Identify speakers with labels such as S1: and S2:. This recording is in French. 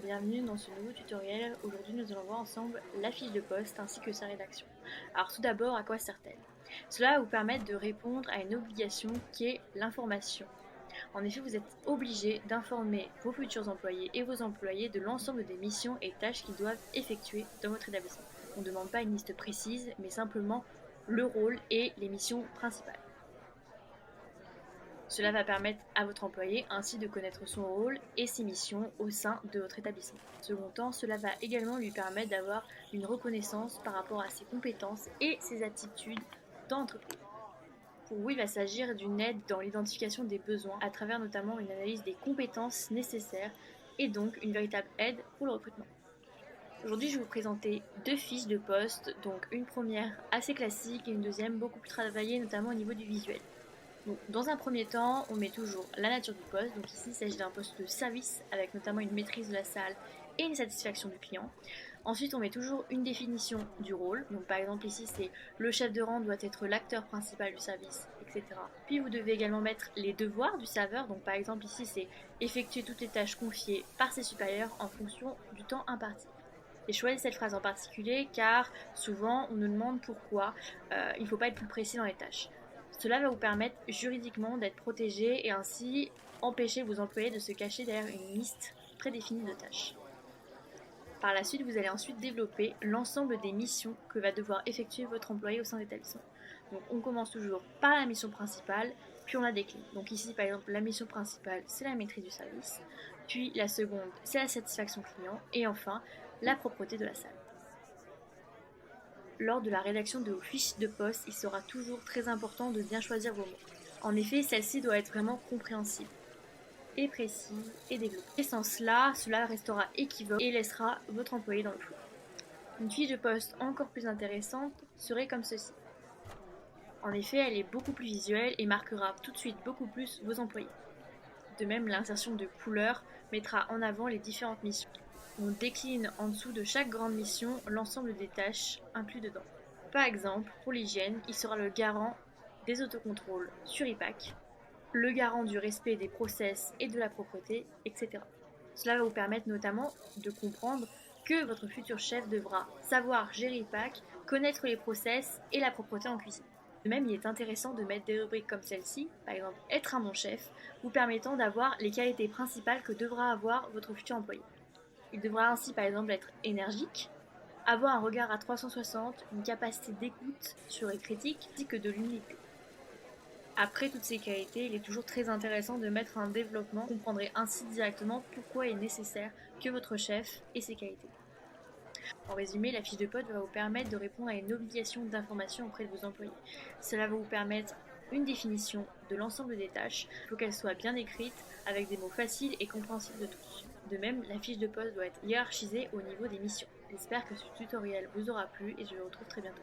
S1: bienvenue dans ce nouveau tutoriel. Aujourd'hui nous allons voir ensemble la fiche de poste ainsi que sa rédaction. Alors tout d'abord, à quoi sert-elle? Cela va vous permettre de répondre à une obligation qui est l'information. En effet, vous êtes obligé d'informer vos futurs employés et vos employés de l'ensemble des missions et tâches qu'ils doivent effectuer dans votre établissement. On ne demande pas une liste précise, mais simplement le rôle et les missions principales. Cela va permettre à votre employé ainsi de connaître son rôle et ses missions au sein de votre établissement. En second temps, cela va également lui permettre d'avoir une reconnaissance par rapport à ses compétences et ses aptitudes dans l'entreprise. Pour vous, il va s'agir d'une aide dans l'identification des besoins à travers notamment une analyse des compétences nécessaires et donc une véritable aide pour le recrutement. Aujourd'hui, je vais vous présenter deux fiches de poste, donc une première assez classique et une deuxième beaucoup plus travaillée, notamment au niveau du visuel. Donc, dans un premier temps, on met toujours la nature du poste. Donc ici, il s'agit d'un poste de service avec notamment une maîtrise de la salle et une satisfaction du client. Ensuite, on met toujours une définition du rôle. Donc par exemple ici, c'est le chef de rang doit être l'acteur principal du service, etc. Puis vous devez également mettre les devoirs du serveur. Donc par exemple ici, c'est effectuer toutes les tâches confiées par ses supérieurs en fonction du temps imparti. J'ai choisi cette phrase en particulier car souvent on nous demande pourquoi il ne faut pas être plus précis dans les tâches. Cela va vous permettre juridiquement d'être protégé et ainsi empêcher vos employés de se cacher derrière une liste prédéfinie de tâches. Par la suite, vous allez ensuite développer l'ensemble des missions que va devoir effectuer votre employé au sein de l'établissement. Donc on commence toujours par la mission principale, puis on la décline. Donc ici par exemple la mission principale c'est la maîtrise du service, puis la seconde c'est la satisfaction client et enfin la propreté de la salle. Lors de la rédaction de vos fiches de poste, il sera toujours très important de bien choisir vos mots. En effet, celle-ci doit être vraiment compréhensible et précise et développée. Et sans cela, cela restera équivoque et laissera votre employé dans le flou. Une fiche de poste encore plus intéressante serait comme ceci. En effet, elle est beaucoup plus visuelle et marquera tout de suite beaucoup plus vos employés. De même, l'insertion de couleurs mettra en avant les différentes missions. On décline en dessous de chaque grande mission l'ensemble des tâches inclus dedans. Par exemple, pour l'hygiène, il sera le garant des autocontrôles sur IPAC, le garant du respect des process et de la propreté, etc. Cela va vous permettre notamment de comprendre que votre futur chef devra savoir gérer IPAC, connaître les process et la propreté en cuisine. De même, il est intéressant de mettre des rubriques comme celle-ci, par exemple être un bon chef, vous permettant d'avoir les qualités principales que devra avoir votre futur employé. Il devra ainsi par exemple être énergique, avoir un regard à 360, une capacité d'écoute sur les critiques, ainsi que de l'humilité. Après toutes ces qualités, il est toujours très intéressant de mettre un développement. Vous comprendrez ainsi directement pourquoi il est nécessaire que votre chef ait ces qualités. En résumé, la fiche de poste va vous permettre de répondre à une obligation d'information auprès de vos employés. Cela va vous permettre une définition de l'ensemble des tâches. Il faut qu'elle soit bien écrite, avec des mots faciles et compréhensibles de tous. De même, la fiche de poste doit être hiérarchisée au niveau des missions. J'espère que ce tutoriel vous aura plu et je vous retrouve très bientôt.